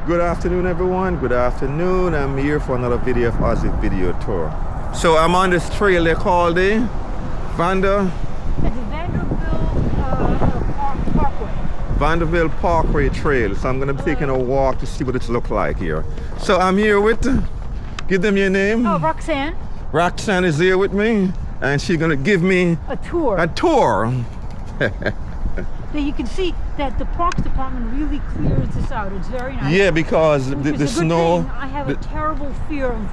Good afternoon, everyone. Good afternoon. I'm here for another video of Aussie Video Tour. So I'm on this trail they call the Vanderbilt Parkway. Vanderbilt Parkway Trail. So I'm going to be taking a walk to see what it looks like here. So I'm here with, give them your name. Oh, Roxanne. Roxanne is here with me, and she's going to give me a tour. A tour. So you can see that the Parks Department really clears this out. It's very nice. Yeah, because the snow. I have a terrible fear of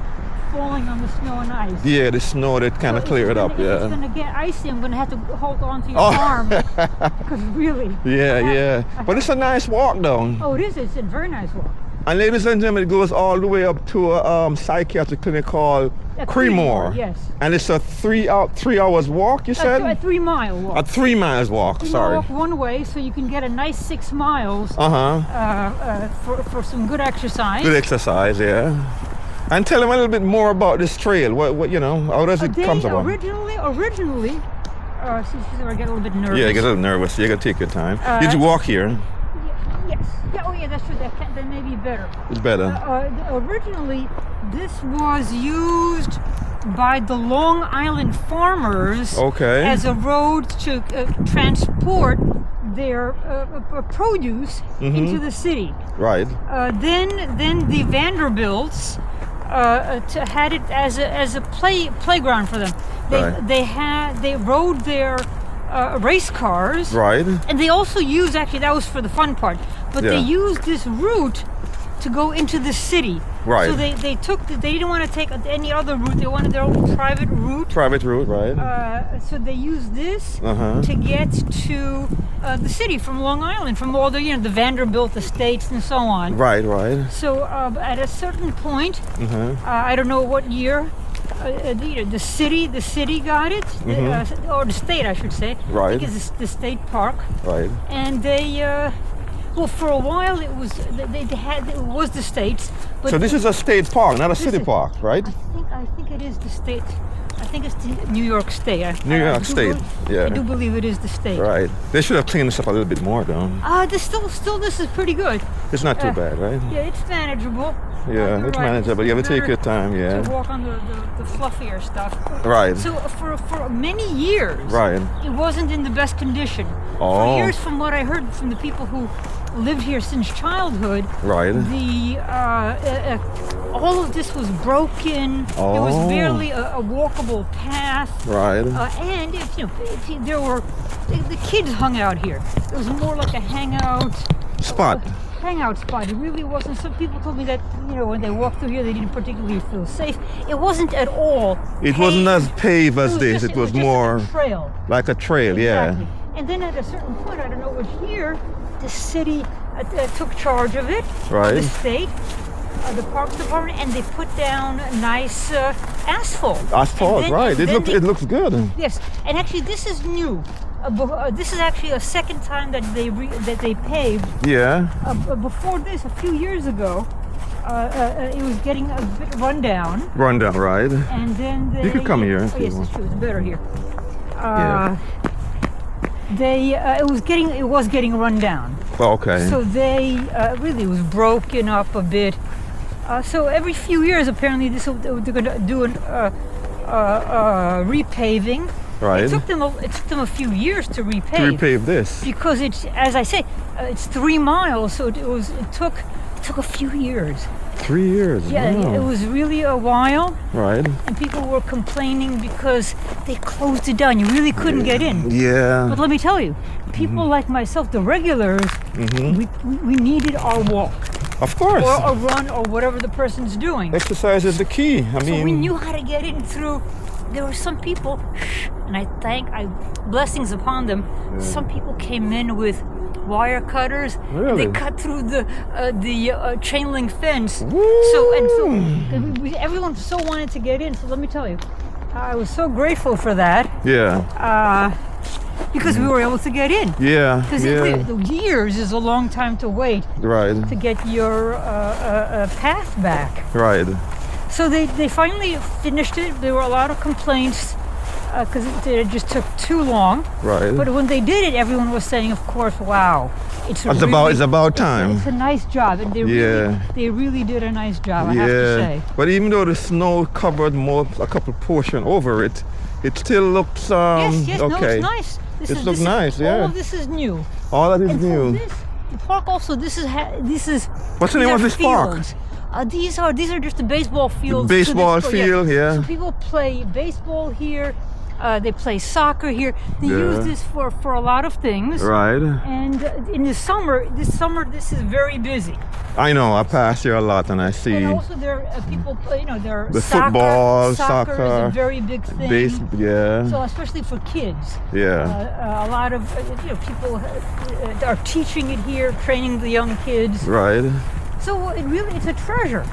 falling on the snow and ice. Yeah, the snow that kind of clear it up. If Yeah. it's going to get icy, I'm going to have to hold on to your arm. Because really. Yeah. But it's a nice walk, though. Oh, it is. It's a very nice walk. And ladies and gentlemen, it goes all the way up to a psychiatric clinic called Creemore. Yes. And it's a 3 hours walk, you said? A 3 mile walk. A 3 miles walk, sorry. Walk one way, so you can get a nice 6 miles for some good exercise. Good exercise, yeah. And tell them a little bit more about this trail. What you know, how does it come about? Originally, see, I get a little bit nervous. Yeah, you get a little nervous. You gotta take your time. Did you walk here? Yes. Yeah, oh yeah, that's true. That may be better. It's better. Originally, this was used by the Long Island farmers as a road to transport their produce into the city. Right. Then the Vanderbilts had it as a playground for them. They rode their race cars. Right. And they also used, actually that was for the fun part, but they used this route to go into the city. Right. So they didn't want to take any other route. They wanted their own private route. Private route, right. So they used this to get to the city from Long Island, from all the the Vanderbilt estates and so on. Right. So at a certain point, I don't know what year, the city got it, or the state, I should say. Right. I think it's the state park. Right. And they, well, for a while it was the states. But so this is a state park, not a city park, right? I think it is the state. I think it's the New York State. New York State. I do believe it is the state. Right. They should have cleaned this up a little bit more, though. Still, this is pretty good. It's not too bad, right? Yeah, it's manageable. Yeah, it's manageable. You have to take your time, yeah. To walk on the fluffier stuff. Right. So for many years, it wasn't in the best condition. Oh. For years, from what I heard from the people who lived here since childhood, all of this was broken. There was barely a walkable path. Right. And there were the kids hung out here. It was more like a hangout spot. It really wasn't. Some people told me that when they walked through here, they didn't particularly feel safe. It wasn't at all. It wasn't as paved as this. It was more like a trail. Like a trail, exactly. Yeah. And then at a certain point, I don't know what year, the city took charge of it. Right. The state, the Parks Department, and they put down nice asphalt. Asphalt, right? It looks good. Yes, and actually this is new. This is actually a second time that they paved. Yeah. Before this, a few years ago, it was getting a bit run down. Right. And then you could come here. Oh, yes, it's true. It's better here. It was getting run down. Oh, okay. So they really was broken up a bit. So every few years, apparently, they're going to do repaving. Right. It took them a few years to repave. To repave this. Because it's, as I say, it's 3 miles, so it took a few years. 3 years. Yeah, wow. It was really a while. Right. And people were complaining because they closed it down. You really couldn't get in. Yeah. But let me tell you, people like myself, the regulars, we needed our walk. Of course. Or a run, or whatever the person's doing. Exercise is the key. So we knew how to get in through. There were some people, and blessings upon them. Yeah. Some people came in with wire cutters. Really? They cut through the chain link fence. Woo! So everyone so wanted to get in. So let me tell you, I was so grateful for that. Yeah. Because we were able to get in. Yeah. Because years is a long time to wait. Right. To get your path back. Right. So they finally finished it. There were a lot of complaints because it just took too long. Right. But when they did it, everyone was saying, of course, wow, it's about time. It's a nice job, and they really did a nice job. I have to say. But even though the snow covered a couple portion over it, it still looks yes, okay. No, it's nice. It looks nice. Yeah. All of this is new. All that is and new. So the park also. This is. What's the name of this park? These are just the baseball fields. The baseball field, yeah. So people play baseball here. They play soccer here. They use this for a lot of things. Right. And in the summer, this is very busy. I know. I pass here a lot, and I see. And also there are people, there. The football, soccer is a very big thing. So especially for kids. Yeah. A lot of people are teaching it here, training the young kids. Right. So it's a treasure.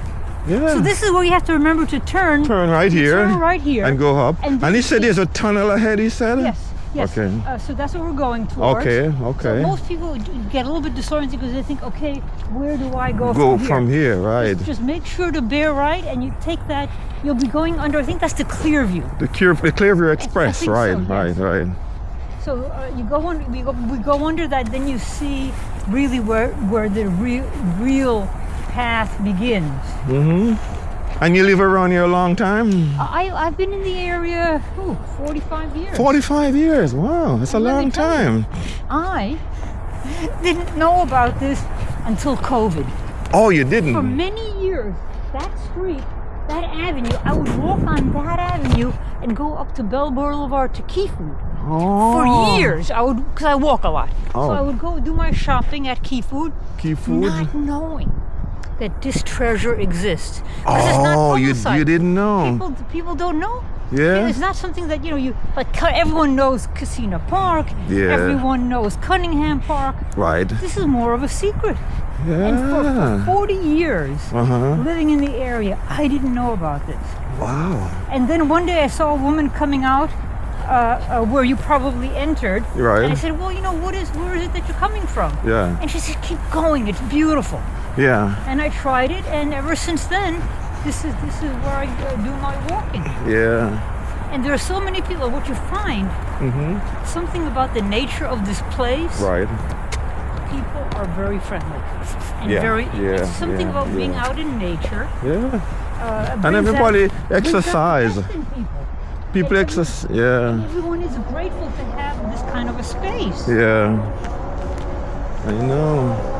Yeah. So this is where you have to remember to turn. Turn right here. Turn right here. And go up. And he said there's a tunnel ahead, he said? Yes. Okay. So that's what we're going towards. Okay. So most people get a little bit disoriented because they think, okay, where do I go from here? Right. Just make sure to bear right, and you take that. You'll be going under. I think that's the Clear View. The Clear View Express. Right. So, yes. Right. So you go under. We go under that. Then you see really where the real path begins. Mm-hmm. And you live around here a long time? I've been in the area 45 years. 45 years, wow, that's a long time. I didn't know about this until COVID. Oh, you didn't? For many years, that street, that avenue, I would walk on that avenue and go up to Bell Boulevard to Key Food. Oh. For years, because I walk a lot. Oh. So I would go do my shopping at Key Food. Not knowing that this treasure exists. Oh, you didn't know. People don't know. Yeah. It's not something that you like. Everyone knows Casino Park. Yeah. Everyone knows Cunningham Park. Right. This is more of a secret. Yeah. And for 40 years living in the area, I didn't know about this. Wow. And then one day I saw a woman coming out where you probably entered. Right. And I said, well, where is it that you're coming from? Yeah. And she said, keep going. It's beautiful. Yeah. And I tried it, and ever since then, this is where I do my walking. Yeah. And there are so many people. What you find, something about the nature of this place. Right. People are very friendly. And it's something about being out in nature. Yeah. And everybody exercise. People exercise. Yeah. And everyone is grateful to have this kind of a space. Yeah. I know.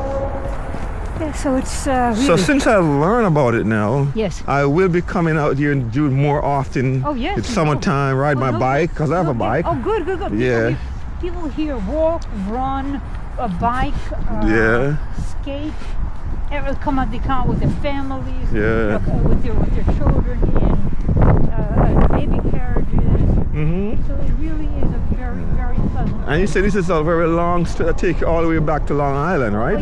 Yeah, so it's really... So since I've learned about it now, yes, I will be coming out here and do it more often. Oh yes. It's summertime, ride my bike, because I have a bike. Oh good. Yeah. People here walk, run, a bike, skate, come out the car with their families, with their children in baby carriages. So it really is a very, very pleasant. And you said this is a very long take you all the way back to Long Island, right?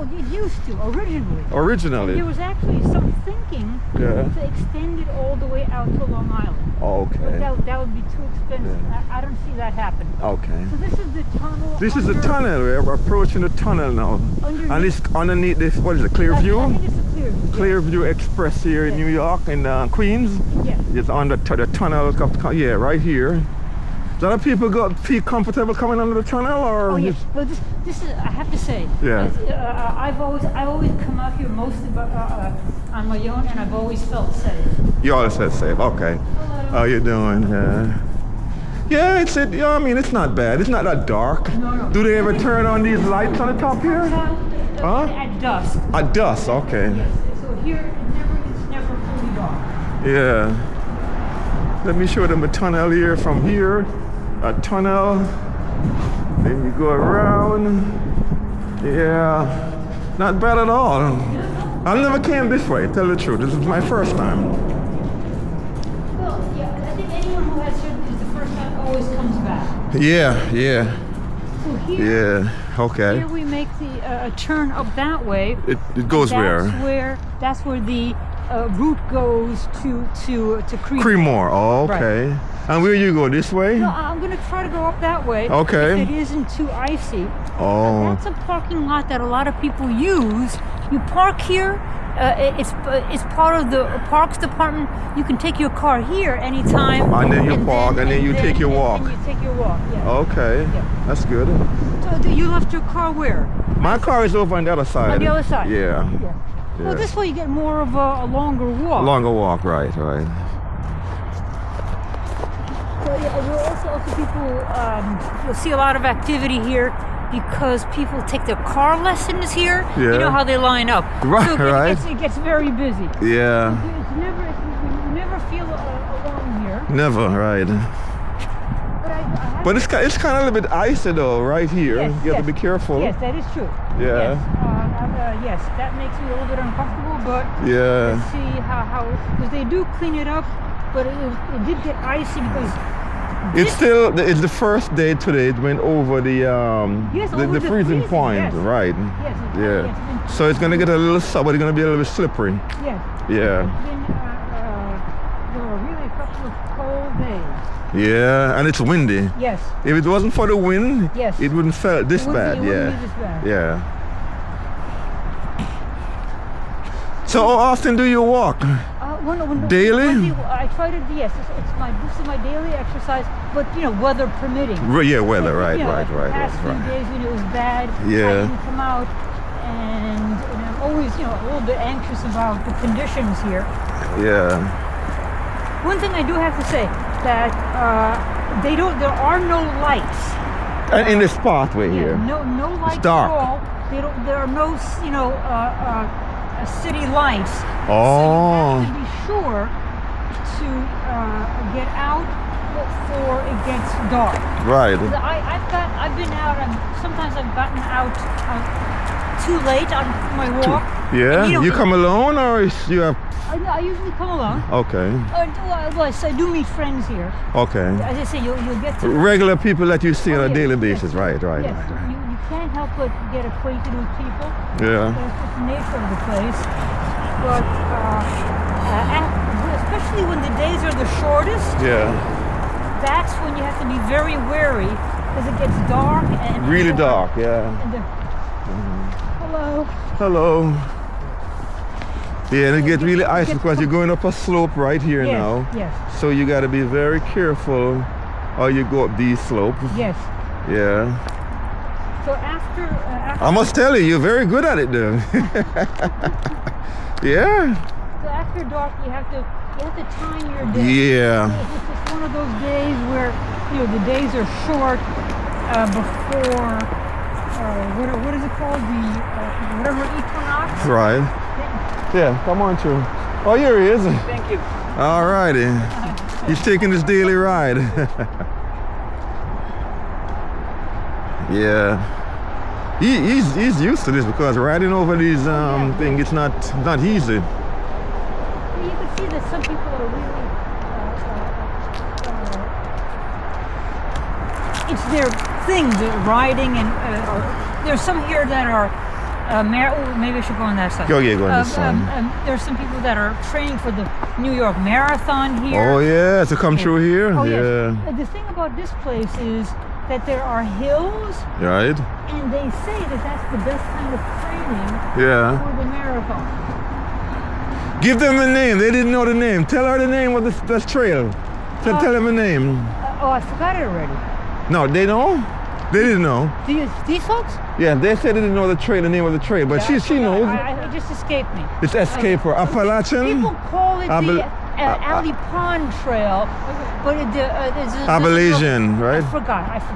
It used to originally. Originally. And there was actually some thinking to extend it all the way out to Long Island. Okay. But that would be too expensive. Yeah. I don't see that happening. Okay. So this is the tunnel. This is the tunnel. We're approaching the tunnel now. And it's underneath this. What is it? Clear View? I think it's a Clear View. Clear View Express here in New York, in Queens. Yes. It's on the tunnel. Yeah, right here. A lot of people feel comfortable coming under the tunnel, or? Oh yes. Well, this is. I have to say. Yeah. I've always come out here mostly on my own, and I've always felt safe. You always felt safe. Okay. Hello. How you doing? Yeah, I mean, it's not bad. It's not that dark. No. Do they ever turn on these lights on the top here? At dusk. At dusk. Okay. Yes. So here it's never fully dark. Yeah. Let me show them a tunnel here from here. A tunnel. Then you go around. Yeah. Not bad at all. I never came this way, tell the truth. This is my first time. Well, yeah, I think anyone who has here is the first time always comes back. Yeah. So here, okay. Here we make the turn up that way. It goes where? That's where the route goes to Creedmoor. Creedmoor. Oh, okay. Right. And where you go, this way? No, I'm going to try to go up that way. Okay. If it isn't too icy. Oh. That's a parking lot that a lot of people use. You park here, it's part of the Parks Department. You can take your car here anytime. And then you park, and then you take your walk. And you take your walk. Yeah. Okay, Yeah. that's good. So you left your car where? My car is over on the other side. On the other side. Yeah. Yeah. Well, this way you get more of a longer walk. Longer walk, right. So yeah, you'll also people. You'll see a lot of activity here because people take their car lessons here. Yeah. You know how they line up. Right, So right. It gets very busy. Yeah. You never feel alone here. Never, right. But it's kind of a little bit icy though, right here. Yes, You have to be careful. Yes, that is true. Yeah. Yes, that makes me a little bit uncomfortable, but Yeah. let's see how because they do clean it up, but it did get icy because It's the first day today. It went over the over the freezing point, yes. right? Yes, Yeah. So it's gonna get a little soft, but it's gonna be a little bit slippery. Yes. Yeah. There were really a couple of cold days. Yeah, and it's windy. Yes. If it wasn't for the wind, Yes. it wouldn't felt this It bad. wouldn't Yeah. be this bad. Yeah. So how often do you walk? Daily? I try to. Yes, this is my daily exercise. But weather permitting. Yeah, weather. Right. The past few days when it was bad, Yeah. I didn't come out, and I'm always a little bit anxious about the conditions here. Yeah. One thing I do have to say that there are no lights. And in this pathway here. No lights It's dark. at all. There are no city lights. Oh. So you have to be sure to get out before it gets dark. Right. I've been out. Sometimes I've gotten out too late on my walk. Yeah. You come alone or you have? I usually come alone. Okay. I do meet friends here. Okay. As I say, you'll get to Regular people that you see on a yes, daily yes, basis. Right. Yes, you can't help but get acquainted with people. Yeah. That's just the nature of the place. But especially when the days are the shortest, Yeah. that's when you have to be very wary because it gets dark and Really dark. Yeah. Hello. Hello. Yeah, and it gets really icy because you're going up a slope right here Yes, now. yes. So you got to be very careful how you go up these slopes. Yes. Yeah. So after I must tell you, you're very good at it though. Yeah. So after dark, you have to time your day. Yeah. It's just one of those days where the days are short before what is it called, the whatever equinox. Right. Yeah, come on through. Oh, here he is. Thank you. All righty. He's taking his daily ride. Yeah. He's used to this because riding over these thing, it's not easy. You can see that some people are really it's their thing, the riding, and there's some here that are maybe I should go on that side. Go on this side. There's some people that are training for the New York Marathon here. Oh yeah, to come through here. Oh, yeah. Yes. The thing about this place is that there are hills, Right. and they say that that's the best kind of training Yeah. for the marathon. Give them the name. They didn't know the name. Tell her the name of this trail. Tell them the name. I forgot it already. No, they know. They didn't know. These folks? Yeah, they said they didn't know the name of the trail, but she knows. It just escaped me. It's Escaper. Appalachian. People call it the Ali Pond Trail, but it's Abilesian, right? I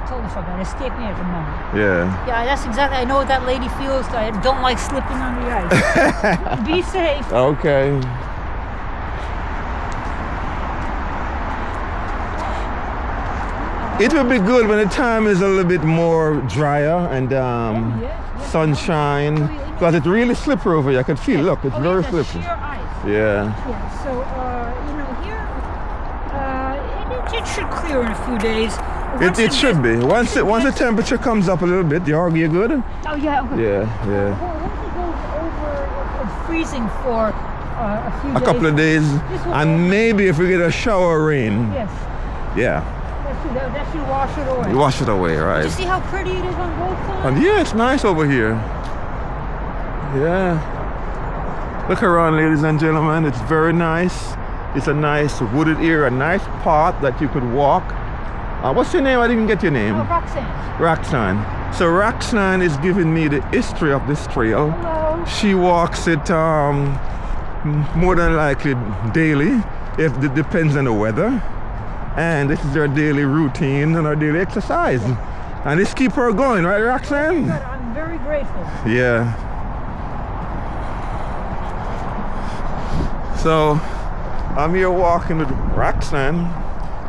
totally forgot. It escaped me at the moment. Yeah. Yeah, that's exactly. I know what that lady feels. I don't like slipping on the ice. Be safe. Okay. It would be good when the time is a little bit more drier and sunshine, because it's really slippery over here. I can feel. Look, it's very slippery. Sheer ice. Yeah. So here, it should clear in a few days. It should be. Once the temperature comes up a little bit, you're good. Oh yeah. Okay. Yeah. Well, once it goes over freezing for a few days. A couple of days, and maybe if we get a shower rain. Yes. Yeah. That should wash it away. Wash it away, right? You see how pretty it is on both sides? And yeah, it's nice over here. Yeah. Look around, ladies and gentlemen. It's very nice. It's a nice wooded area, a nice path that you could walk. What's your name? I didn't get your name. Roxanne. Roxanne. So Roxanne is giving me the history of this trail. Hello. She walks it more than likely daily. If it depends on the weather. And this is her daily routine and her daily exercise. And this keep her going, right, Roxanne? I'm very grateful. Yeah. So I'm here walking with Roxanne.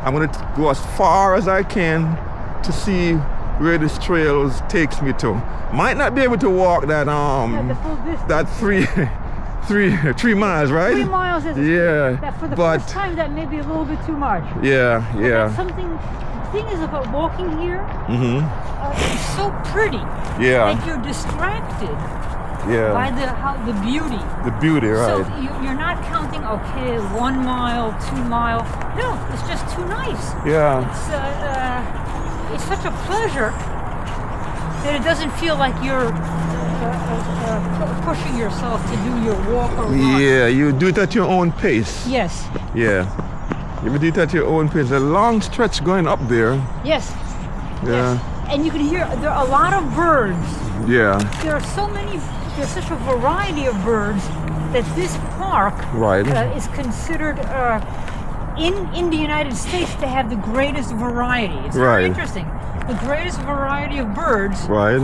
I'm going to go as far as I can to see where this trail takes me to. Might not be able to walk that the full distance. that 3 miles, right? 3 miles is that for the first time that may be a little bit too much. Yeah, but that's something. The thing is about walking here. It's so pretty. Yeah. Like you're distracted. Yeah. By the beauty. The beauty, right? So you're not counting. Okay, 1 mile, 2 mile. No, it's just too nice. Yeah. It's such a pleasure that it doesn't feel like you're pushing yourself to do your walk or run. Yeah, you do it at your own pace. Yes. Yeah. You do it at your own pace. A long stretch going up there. Yes. Yeah. Yes. And you can hear there are a lot of birds. Yeah. There are so many. There's such a variety of birds that this park is considered in the United States to have the greatest variety. It's very interesting. The greatest variety of birds. Right.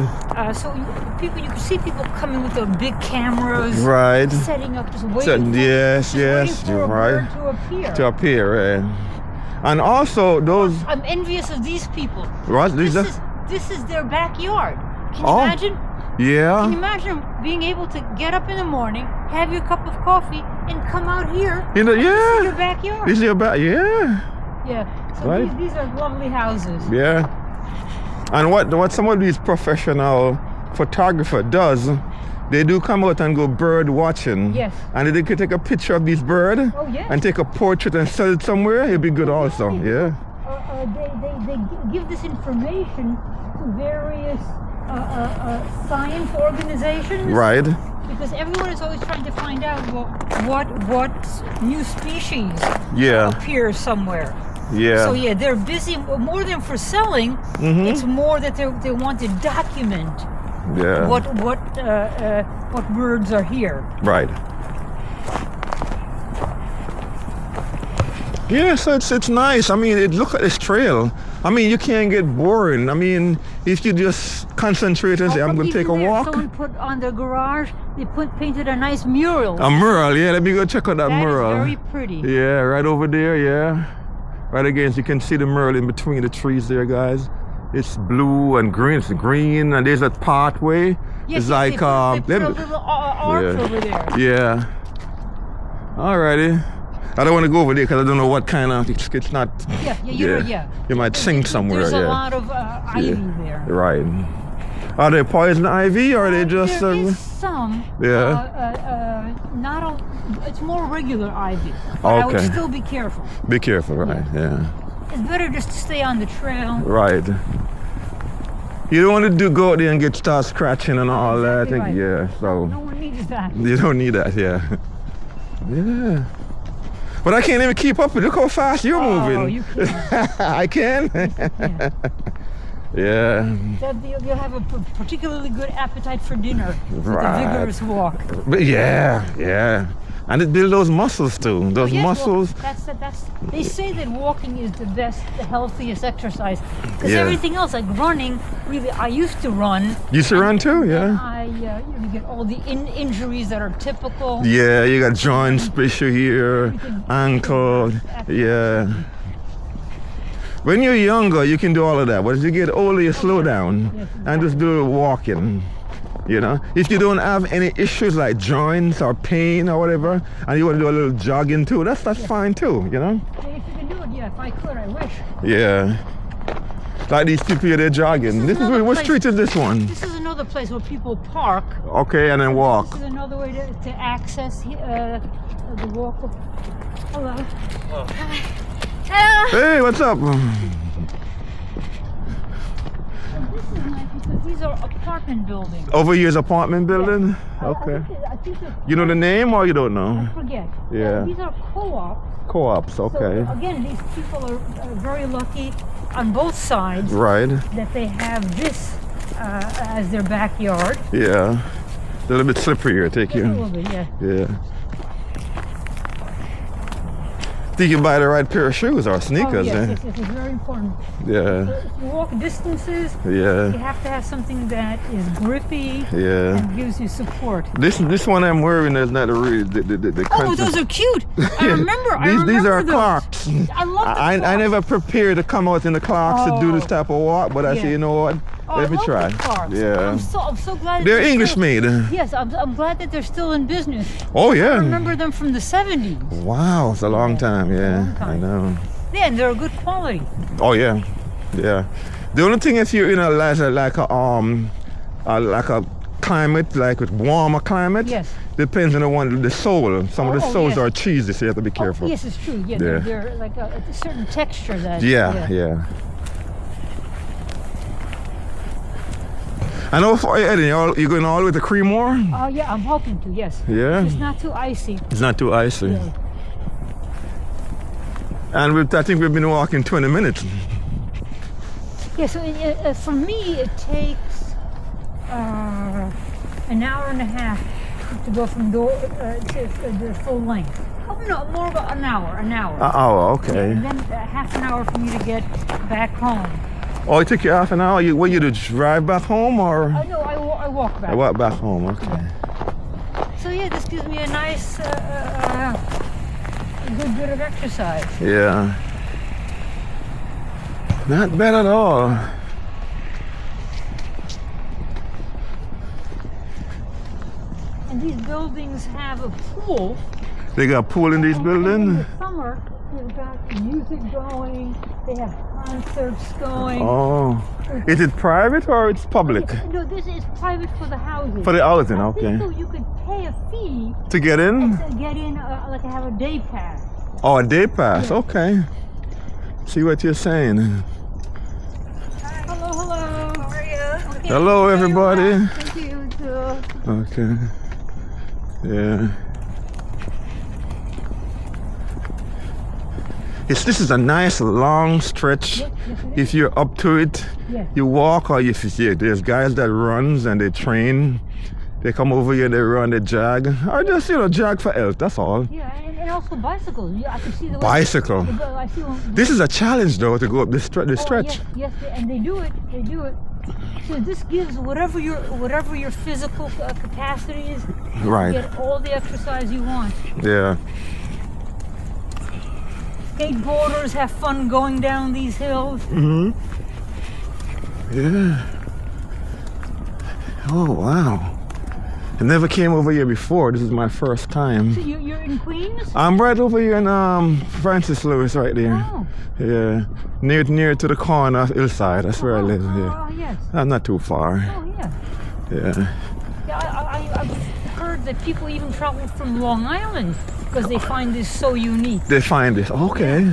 So you can see people coming with their big cameras. Right. Setting up, just waiting. Waiting for a bird to appear. Right. And also those. I'm envious of these people. Right. This is their backyard. Can you imagine? Yeah. Can you imagine being able to get up in the morning, have your cup of coffee, and come out here? This is your backyard. This is your backyard. Yeah. So these are lovely houses. Yeah. And what some of these professional photographer does, they do come out and go bird watching. Yes. And they can take a picture of these birds and take a portrait and sell it somewhere. It'd be good also. Yeah. They give this information to various science organizations. Right. Because everyone is always trying to find out what new species appears somewhere. Yeah. So they're busy more than for selling. It's more that they want to document what birds are here. Right. Yeah, so it's nice. I mean, look at this trail. I mean, you can't get boring. I mean, if you just concentrate and say, I'm going to take a walk. Someone put on their garage, they painted a nice mural. A mural, yeah. Let me go check out that mural. That is very pretty. Yeah, right over there, yeah. Right against, you can see the mural in between the trees there, guys. It's blue and green. It's green, and there's a Parkway. Yes, it's like they put a little arch over there. Yeah. Alrighty. I don't want to go over there because I don't know what kind of. It's not. You might sing somewhere. There's a lot of ivy there. Right. Are they poison ivy or are they just? There is some. Not. It's more regular ivy. But I would still be careful. Be careful, right? Yeah. It's better just to stay on the trail. Right. You don't want to go out there and start scratching and all that. I think, so. No one needs that. You don't need that, yeah. Yeah. But I can't even keep up with. Look how fast you're moving. Oh, you can. I can? Yeah. You'll have a particularly good appetite for dinner with a vigorous walk. But yeah. And it builds those muscles too. Those muscles. Well, they say that walking is the healthiest exercise. Because everything else, like running, really, I used to run. You used to run too, yeah? You get all the injuries that are typical. Yeah, you got joint issue here, ankle, yeah. When you're younger, you can do all of that. But as you get older, you slow down and just do walking. You know, if you don't have any issues like joints or pain or whatever, and you want to do a little jogging too, that's fine too, you know? If you can do it, if I could, I wish. Yeah. Like these people here, they're jogging. What street is this one? This is another place where people park. Okay, and then walk. This is another way to access the walk. Hello. Oh. Hello. Hey, what's up? this is nice because these are apartment buildings. Over here's apartment building? Yes. Okay. I think You know the name or you don't know? I forget. Yeah. These are co-ops. Co-ops, okay. So again, these people are very lucky on both sides Right. that they have this as their backyard. Yeah. A little bit slippery here, take A you. little bit, yeah. Yeah. Think you buy the right pair of shoes or sneakers, yes, eh? yes, it's very important. Yeah. If you walk distances, Yeah. you have to have something that is grippy Yeah. and gives you support. This one I'm wearing is not a real the Oh, those are cute. I remember. These are those. Clarks. I love the I Clarks. never prepared to come out in the Clarks to do this Oh. type of walk, but I Yeah. say, you know what? Oh, Let I me love try. the Clarks. Yeah. I'm so glad. They're that English still, made. Yes, I'm glad that they're still in business. Oh I yeah. remember them from the 70s. Wow, it's a long time. Yeah, long time. I know. Yeah, and they're good quality. Oh yeah, yeah. The only thing is you're in a like a climate, like with warmer climate. Yes. Depends on the sole. Some of the Oh, soles yes. are cheesy, so you have to be careful. Oh, yes, it's true. Yeah, Yeah. they're like a certain texture that. Yeah. I know for Eddie, you're going all the way to Creemore? Oh, yeah, I'm hoping to. Yes. Yeah. It's not too icy. It's not too icy. Yeah. And I think we've been walking 20 minutes. Yeah. So for me, it takes an hour and a half to go from door to the full length. Oh no, more about an hour. Oh, okay. And then half an hour for me to get back home. Oh, it took you half an hour? You to drive back home or? No, I walk back. I walk back home, okay. So yeah, this gives me a nice, good bit of exercise. Yeah. Not bad at all. And these buildings have a pool. They got a pool in these In buildings? the summer, they've got music going. They have concerts going. Oh. Is it private or it's public? No, this is private for the housing. For the housing, I okay. think so you could pay a fee To get in? to get in, like have a day pass. Oh, a day pass, Yeah. okay. See what you're saying. Hello. How are you? Okay. Hello, everybody. Thank you. Too. Okay. Yeah. This is a nice long stretch. Yes, it is. If you're up to it, Yes. you walk or you see there's guys that runs and they train. They come over here, they run, they jog. Or just, jog for health, that's all. Yeah, and also bicycles. Yeah, I can see the Bicycle. I see one. This is a challenge though to go up this stretch. Yes, and they do it. So this gives whatever your physical capacity is. Right. You get all the exercise you want. Yeah. Skateboarders have fun going down these hills. Mm-hmm. Yeah. Oh wow. I never came over here before. This is my first time. So you're in Queens? I'm right over here in Francis Lewis right there. Oh. Yeah. Near to the corner of Hillside. That's where I live here. Oh, yes. I'm not too far. Oh, yeah. Yeah. Yeah, I've heard that people even travel from Long Island because they find this so unique. They find this. Okay.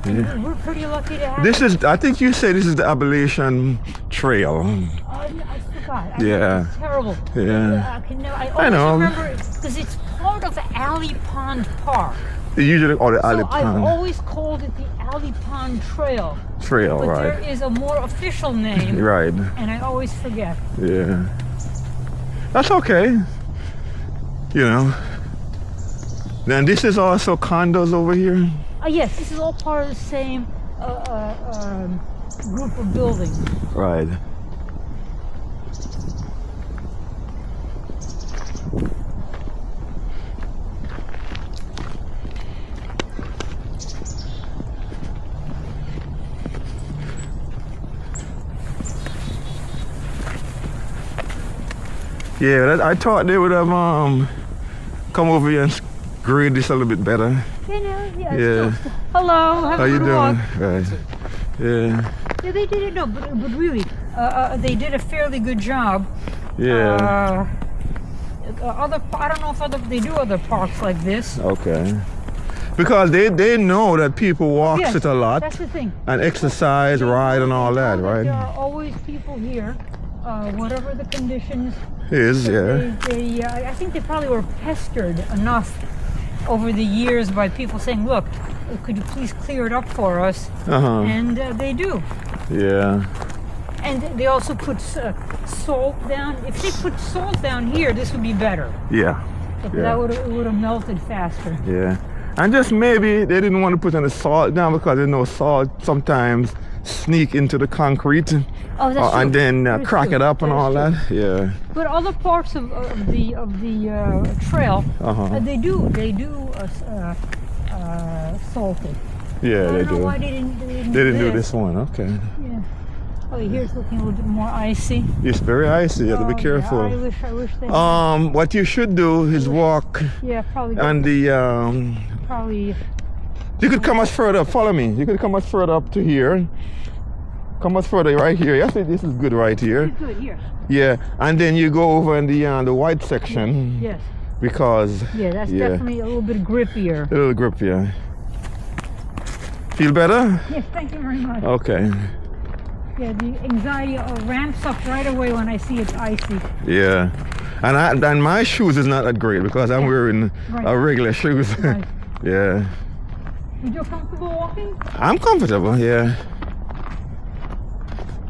And Yeah. we're pretty lucky to have This it. is, I think you say this is the Appalachian Trail. I forgot. Yeah. It's terrible. Yeah. I always know. remember because it's part of Alley Pond Park. Usually, or the So Alley I've Pond always called it the Alley Pond Trail. Trail, But there right? is a more official name, Right. and I always forget. Yeah. That's okay. Then this is also condos over here. Yes, this is all part of the same group of buildings. Right. Yeah, I thought they would have come over here and grade this a little bit better. Yeah. Hello. How you doing? Right. Yeah. Yeah, they did it. No, but really, they did a fairly good job. Yeah. I don't know if they do other parks like this. Okay. Because they know that people walk Yes, it a lot that's the thing. and exercise, ride, and all They that, know right? There are always people here, whatever the conditions. Is, yeah. I think they probably were pestered enough over the years by people saying, look, could you please clear it up for us? And they do. Yeah. And they also put salt down. If they put salt down here, this would be better. Yeah. That would have melted faster. Yeah. And just maybe they didn't want to put any salt down because they know salt sometimes sneak into the concrete. Oh, that's true. And then crack it up and all true. that. Yeah. But other parts of the trail, they do salt it. Yeah, I they don't know do. why they didn't do this one. Okay. Yeah. Oh, here's looking a little bit more icy. It's very icy. You have to be careful. Yeah, I wish they had. What you should do is walk. Yeah, probably. And the probably. You could come much further up. Follow me. You could come much further up to here. Come much further right here. Yes, this is good right here. It's good here. Yeah, and then you go over in the white section. Yes. Because. Yeah, that's definitely a little bit grippier. A little grippier. Feel better? Yes, thank you very much. Okay. Yeah, the anxiety ramps up right away when I see it's icy. Yeah, and my shoes is not that great because I'm wearing regular shoes. Right. Yeah. You feel comfortable walking? I'm comfortable. Yeah.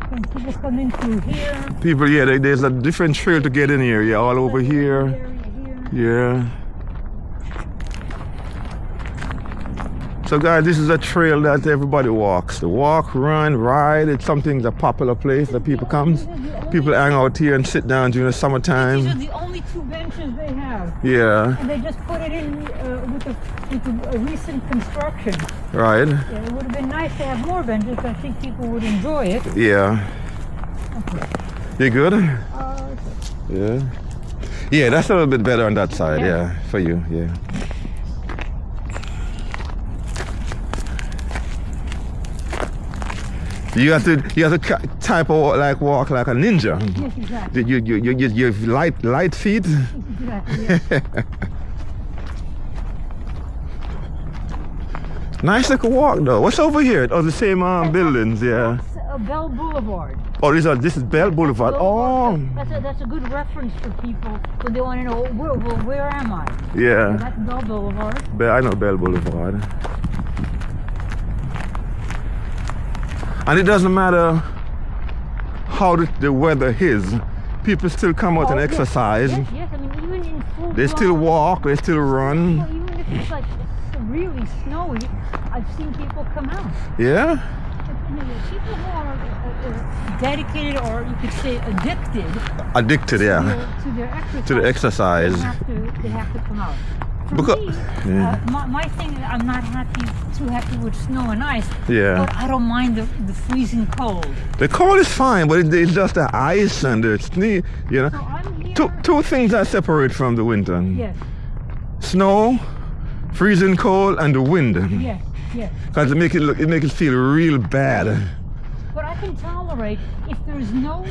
And people come in through here. People, yeah, there's a different trail to get in here. Yeah, all over here. Yeah. So guys, this is a trail that everybody walks. The walk, run, ride. It's something, a popular place that people come. People hang out here and sit down during the summertime. These are the only two benches they have. Yeah. And they just put it in with the recent construction. Right. Yeah, it would have been nice to have more benches. I think people would enjoy it. Yeah. Okay. You good? Okay. Yeah. Yeah, that's a little bit better on that side. Yeah, for you. Yeah. You have to type of walk like a ninja. Yes, exactly. You have light feet. Exactly. Yeah. Nice little walk though. What's over here? Oh, the same buildings. Yeah. That's Bell Boulevard. Oh, this is Bell Boulevard. Oh. That's a good reference for people when they want to know where am I? Yeah. That's Bell Boulevard. I know Bell Boulevard. And it doesn't matter how the weather is, people still come out and exercise. Yes, I mean, even in full They still walk, they still run. Well, even if it's like really snowy, I've seen people come out. Yeah? People who are dedicated, or you could say addicted. Addicted, yeah. To their exercise. To the exercise. They have to come out. For Because, me, my thing is I'm not too happy with snow and ice. Yeah. But I don't mind the freezing cold. The cold is fine, but it's just the ice and the snow, you know. So I'm here. Two things that separate from the winter. Yes. Snow, freezing cold, and the wind. Yes. Yes. Because it make it feel real bad. But I can tolerate if there's no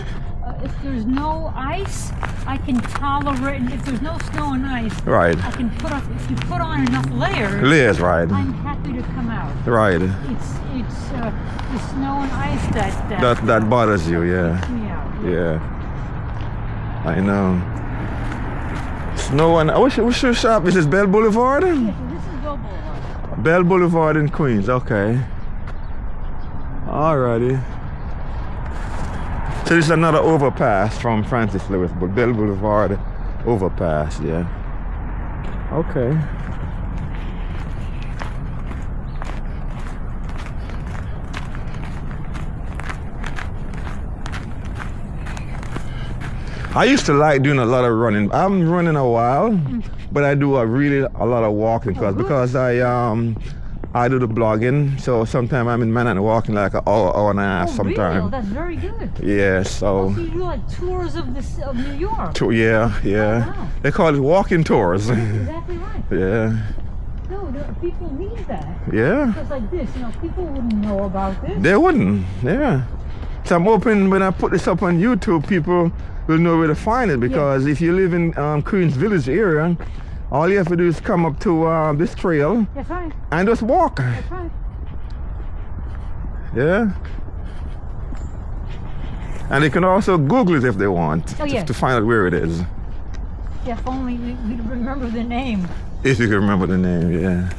ice. I can tolerate if there's no snow and ice. Right. I can put on if you put on enough layers. Layers, right. I'm happy to come out. Right. It's the snow and ice that bothers you, yeah. takes me out. Yeah. I know. Snow and what's your shop? This is Bell Boulevard? Yes, this is Bell Boulevard. Bell Boulevard in Queens, okay. Alrighty. So this is another overpass from Francis Lewis, but Bell Boulevard overpass, yeah. Okay. I used to like doing a lot of running. I haven't running a while, but I do a lot of walking because I do the blogging, so sometimes I'm in Manhattan walking like an hour and a half sometimes. Really? That's very good. Yeah, so. So you do like tours of New York. Yeah. Oh, wow. They call it walking tours. That's exactly right. Yeah. No, people need that. Yeah. Just like this, people wouldn't know about this. They wouldn't, yeah. So I'm hoping when I put this up on YouTube, people will know where to find it, because if you live in Queens Village area, All you have to do is come up to this trail That's right. and just walk. That's right. Yeah. And they can also Google it if they want to find out where it is. Yeah, if only we'd remember the name. If you can remember the name, yeah.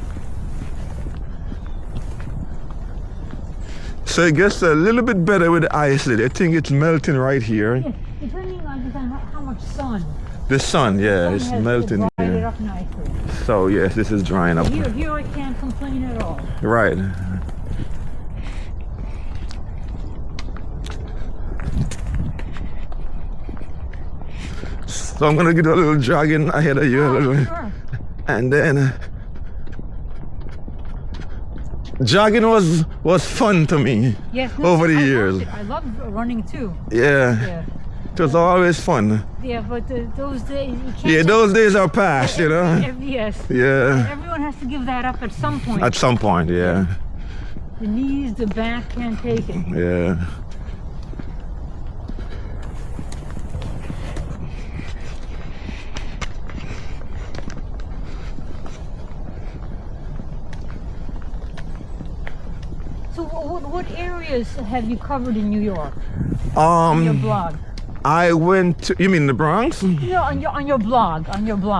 So it gets a little bit better with the ice. I think it's melting right here. Yeah, depending on how much sun. The sun, yeah, it's melting dried it here. up nicely. So yes, this is drying up. Here I can't complain at all. Right. So I'm gonna get a little jogging ahead of you, Sure. and then jogging was fun to me. Yes, over the years. I love running too. Yeah. It was always fun. Yeah, but those days you can't. Yeah, those days are past, you know. Yes. Yeah. Everyone has to give that up at some point. At some point, yeah. The knees, the back can't take it. Yeah. So what areas have you covered in New York? On your blog. I went to, you mean the Bronx? No, on your blog.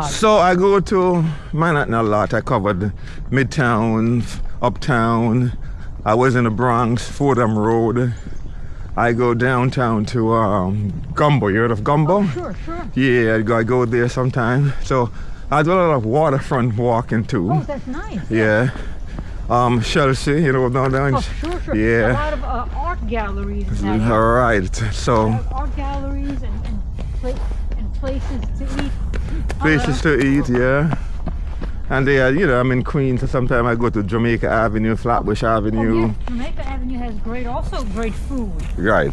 So I go to Manhattan a lot. I covered Midtown, Uptown. I was in the Bronx, Fordham Road. I go downtown to Gumbo. You heard of Gumbo? Oh, sure. Yeah, I go there sometime. So I do a lot of waterfront walking too. Oh, that's nice. Yeah. Chelsea, you know, down. Oh, sure. Yeah. A lot of art galleries. All right. So art galleries and places to eat. places to eat, yeah. And they are, you know, I'm in Queens, so sometimes I go to Jamaica Avenue, Flatbush Avenue. Oh, yes. Jamaica Avenue has also great food. Right.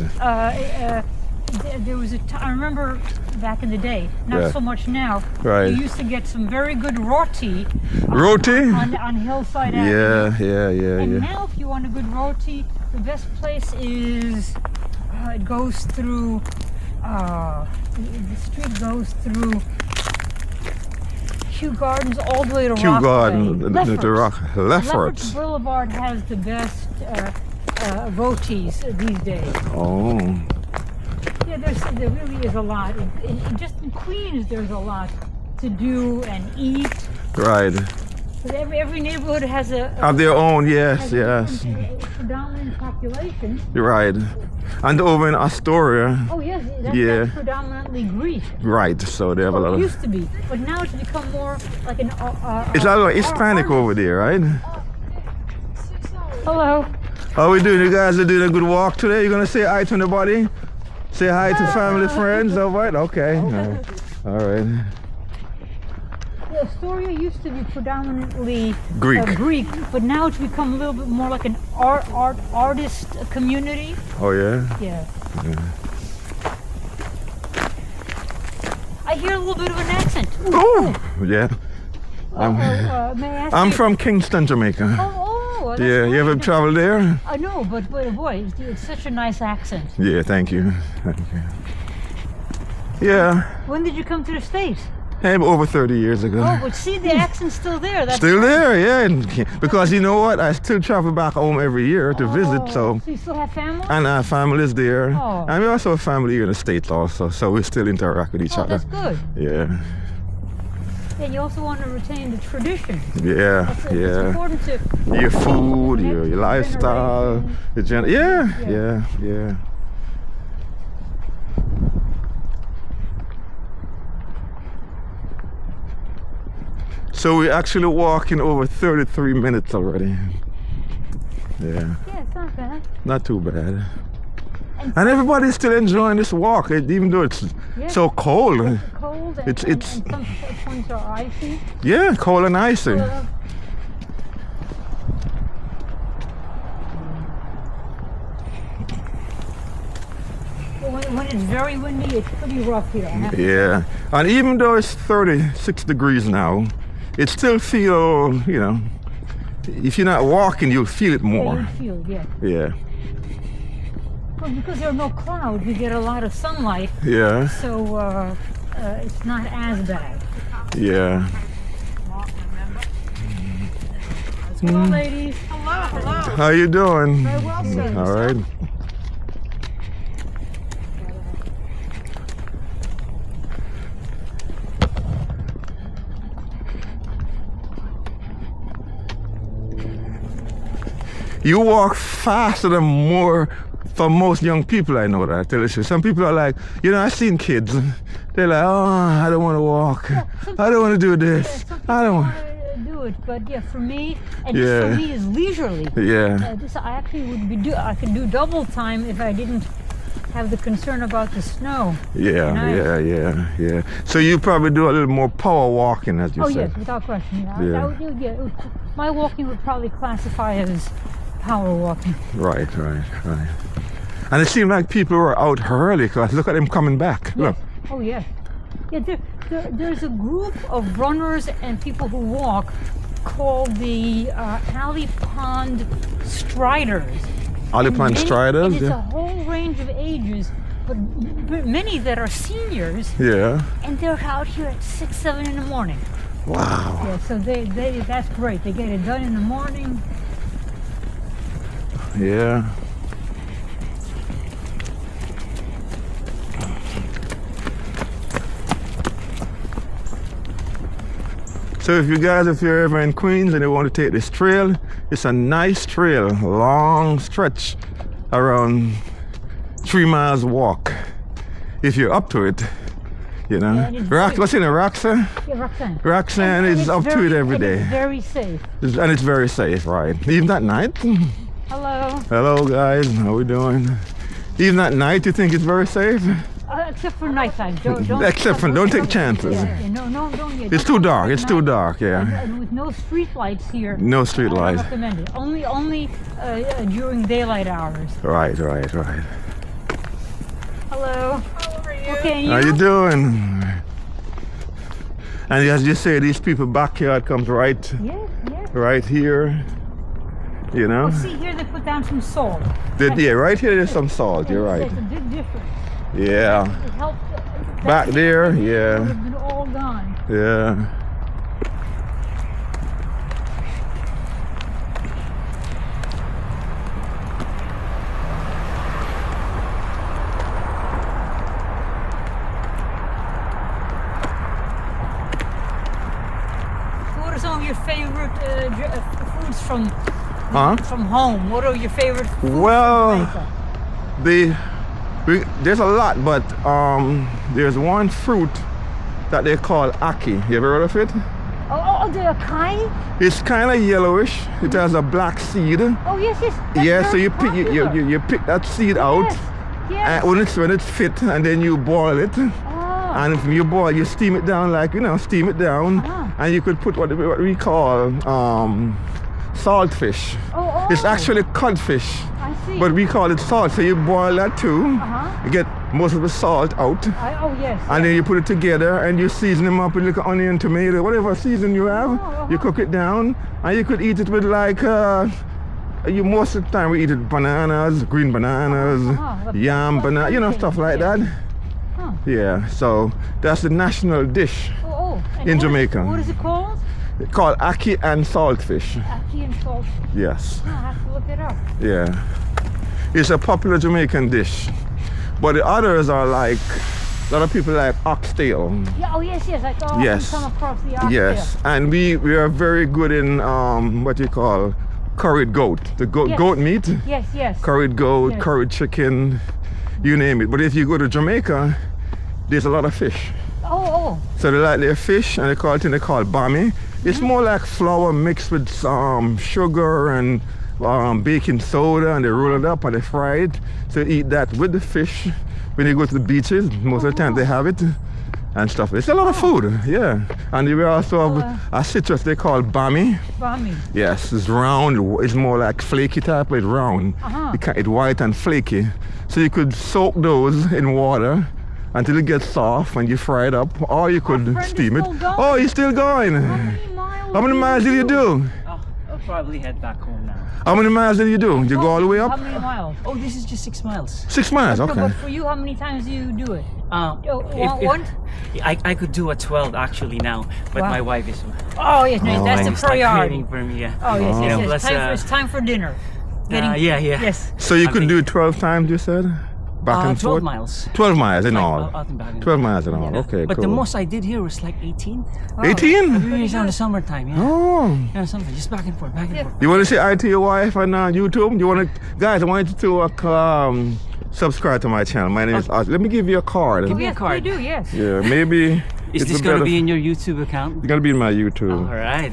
There was I remember back in the day, not so much now. Right. You used to get some very good roti. Roti? On Hillside Avenue. Yeah. And now, if you want a good roti, the best place is it goes through. The street goes through Kew Gardens all the way to Kew Gardens, Lefferts. Lefferts. Boulevard has the best rotis these days. Oh. Yeah, there really is a lot. Just in Queens, there's a lot to do and eat. Right. But every neighborhood has Have their own, yes. Predominant population. Right. And over in Astoria. Oh yes, that's predominantly Greek. Right. So they have a lot It of. used to be, but now it's become more like an. It's a lot of Hispanic over there, right? Hello. How we doing? You guys are doing a good walk today. You gonna say hi to anybody? Say hi to family, friends, all right? Okay. All right. Astoria used to be predominantly Greek, but now it's become a little bit more like an artist community. Oh yeah? Yeah. I hear a little bit of an accent. Oh, yeah. May I ask I'm you? from Kingston, Jamaica. Oh, Yeah, you ever traveled there? I know, but boy, it's such a nice accent. Yeah, thank you. Yeah. When did you come to the States? Hey, over 30 years ago. Oh, but see, the accent's still there. That's Still there, yeah. Because you know what? I still travel back home every year to visit, so. So you still have family? And our family is there. Oh. And we also have family here in the States also, so we still interact with each other. That's good. Yeah. And you also want to retain the tradition. Yeah, It's important to your food, your lifestyle, generation. Yeah. So we're actually walking over 33 minutes already. Yeah. Yeah, it's not bad. Not too bad. And everybody's still enjoying this walk, even though it's so cold. It's cold and, It's and some points are icy. Yeah, cold and icy. When it's very windy, it's pretty rough here. Yeah, and even though it's 36 degrees now, it still feels, you know, if you're not walking, you'll feel it more. Yeah, you feel, Yeah. Well, because there are no clouds, we get a lot of sunlight. Yeah. So it's not as bad. Yeah. Hello, ladies. Hello, hello. How you doing? Very well, sir. All right. You walk faster than more for most young people, I know that. I tell you, some people are like, you know, I've seen kids. They're like, oh, I don't want to walk. I don't want to do this. I don't want to do it, but yeah, for me, and this for me is leisurely. Yeah. This I actually would be I could do double time if I didn't have the concern about the snow. Yeah. So you probably do a little more power walking, as you said. Oh yes, without question. Yeah. My walking would probably classify as power walking. Right. And it seemed like people were out early, because look at them coming back. Yes. Look. Oh yeah. Yeah, there's a group of runners and people who walk called the Alley Pond Striders. Alley Pond Striders? It's a whole range of ages, but many that are seniors. Yeah. And they're out here at 6, 7 in the morning. Wow. Yeah, so that's great. They get it done in the morning. Yeah. So if you're ever in Queens and you want to take this trail, it's a nice trail, long stretch, around 3 miles walk. If you're up to it, you know. What's in it, Roxanne? Yeah, Roxanne. Roxanne is up to it every day. It's very safe. And it's very safe, right? Even at night. Hello. Hello, guys. How we doing? Even at night, you think it's very safe? Except for nighttime. Don't take chances. Yeah. It's too dark. It's too dark. Yeah. And with no street lights here. No street lights. I recommend it. Only during daylight hours. Right. Hello. How are you? Okay, and you? How you doing? And as you say, these people backyard comes right here. You know. Oh, see here they put down some salt. Right here there's some salt. You're right. It's a big difference. Yeah. It helped. Back there, yeah. Would have been all gone. Yeah. What are some of your favorite foods from home? What are your favorite foods? Well, there's a lot, but there's one fruit that they call ackee. You ever heard of it? Oh, the acai? It's kind of yellowish. It has a black seed. Oh yes. Yeah, so you pick that seed out. Yes. And when it's fit, and then you boil it. Oh. And if you boil, you steam it down, steam it down, and you could put what we call saltfish. Oh. It's actually codfish. I see. But we call it salt. So you boil that too. You get most of the salt out. And then you put it together and you season them up with like onion, tomato, whatever season you have. You cook it down, and you could eat it with most of the time we eat it with bananas, green bananas, yam banana, stuff like that. Yeah, so that's the national dish in Jamaica. What is it called? It's called ackee and saltfish. Ackee and saltfish. Yes. I have to look it up. Yeah. It's a popular Jamaican dish. But the others are like, a lot of people like oxtail. Yeah, yes. I come across the oxtail. Yes, and we are very good in what you call curried goat. The goat meat. Yes. Curried goat, curried chicken, you name it. But if you go to Jamaica, there's a lot of fish. Oh. So they like their fish, and they call bami. It's more like flour mixed with sugar and baking soda, and they roll it up and they fry it. So you eat that with the fish. When you go to the beaches, most of the time they have it and stuff. It's a lot of food, yeah. And we also have a citrus they call bami. Bami. Yes, it's round. It's more like flaky type, but it's round. It's white and flaky. So you could soak those in water until it gets soft and you fry it up, or you could steam it. Oh, you're still going? How many miles did you do? I'll probably head back home now. How many miles did you do? Did you go all the way up? How many miles? Oh, this is just 6 miles. 6 miles, okay. But for you, how many times do you do it? One? I could do a 12 actually now, but Wow. my wife is. Oh, yes, no, that's the It's like priority. waiting for me. Yeah. Oh, yes, You yes, know, yes. plus, It's time for dinner. yeah. Yes. So you I could mean- do 12 times, you said? Back and 12 forth? miles. 12 miles in Like, all. out and back. 12 miles in all. Yeah. Okay, But cool. the most I did here was like 18. 18? We used on the summertime, yeah. Oh. Yeah, something just back and forth, back and Yeah. forth. You want to say hi to your wife on YouTube? You want to, guys? I want you to subscribe to my channel. My name is Oz. Let me give you a card. Give me a Yes, card. we do, yes. Yeah, maybe. Is it's this a going to better- be in your YouTube account? It's gonna be in my YouTube. All right.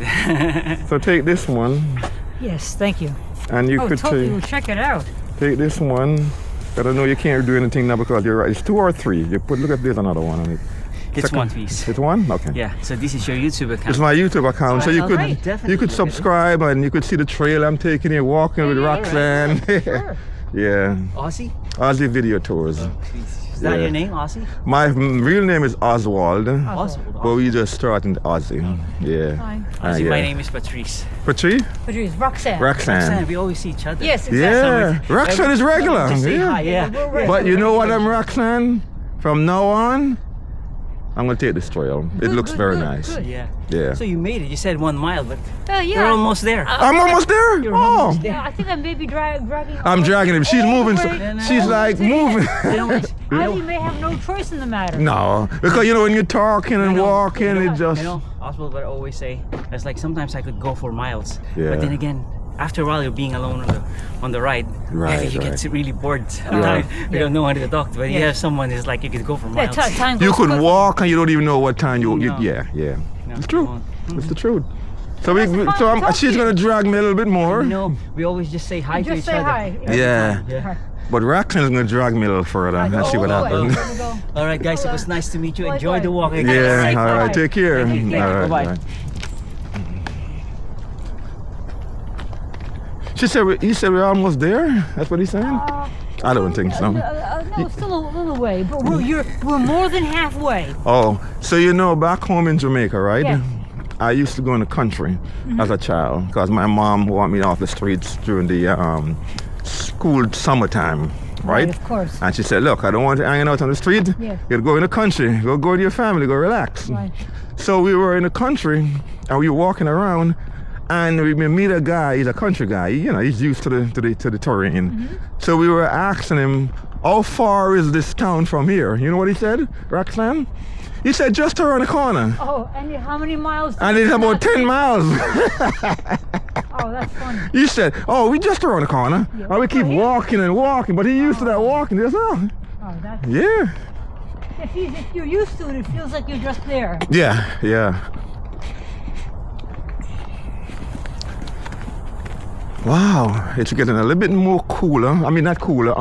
So take this one, Yes, thank you. and you Oh, could totally. We'll check it out. take this one. But I know you can't do anything now because you're right. It's 2 or 3. You put look at there's another one on it. It's Second- one piece. It's one? Okay. Yeah, so this is your YouTube account. It's my YouTube account, so you could Alright, definitely you could look at it. subscribe and you could see the trail I'm taking here, walking with Yeah, Roxanne. Sure. Yeah, Aussie? Aussie video tours. Please. Is that Yeah. your name, Aussie? My real name is Oswald, Oswald. but we just started Aussie. Yeah. Fine. Aussie, yeah. my name is Patrice. Patrice? Patrice, Roxanne. Roxanne. We always see each other. Yes, exactly. Yeah, Roxanne is regular. Just say Yeah. hi, yeah. We're But you know what, Roxanne? From now on, I'm gonna take this trail. It Good, looks good, very good, nice. good. Yeah. Yeah. So you made it. You said 1 mile, but Yeah. you're almost there. I'm almost there. You're Oh, almost there. Yeah, I think I may be dragging. I'm dragging him. She's moving. So, she's like moving. You know what? I may have no choice in the matter. No, because you know when you're talking and walking, it just. You know, Oswald would always say, it's like sometimes I could go for miles. Yeah. But then again, after a while you're being alone on the ride. Right, You right. get really bored. Yeah. You don't know who to talk to. But you Yeah. have someone is like you could go for Yeah, miles. time You goes could quick. walk and you don't even know what time you. No. Yeah. No, It's you true. won't. It's the truth. So That's fine, talk she's to gonna drag me a little bit more. You know, we always just say hi to Just each say other. hi. Yeah. Yeah. But Roxanne's gonna drag me a little further. Let's see what Oh, happens. there we go. All right, guys, it was nice to meet you. Likewise. Enjoy the walk. Yeah. Yeah. Safe All right. ride. Take care. Take care. All right. Bye-bye. all right. She said, "You said we're almost there." That's what he's saying. I don't think so. No, still a little way, but we're more than halfway. Oh, so you know, back home in Jamaica, right? Yeah. I used to go in the country as a child because my mom wanted me off the streets during the school summertime, right? Of course. And she said, "Look, I don't want you hanging out on the street. Yeah. You gotta go in the country. Go to your family. Go relax." Right. So we were in the country and we were walking around, and we meet a guy. He's a country guy. You know, he's used to the terrain. So we were asking him, "How far is this town from here?" You know what he said, Roxanne? He said, "Just around the corner." Oh, and how many miles? And it's about 10 miles. Oh, that's funny. He said, "Oh, we just around the corner." Yeah. And we keep walking and walking, but he used to that walking. He says, "Oh, Oh, that's. yeah." If you're used to it, it feels like you're just there. Yeah. Wow, it's getting a little bit more cooler. I mean, not cooler.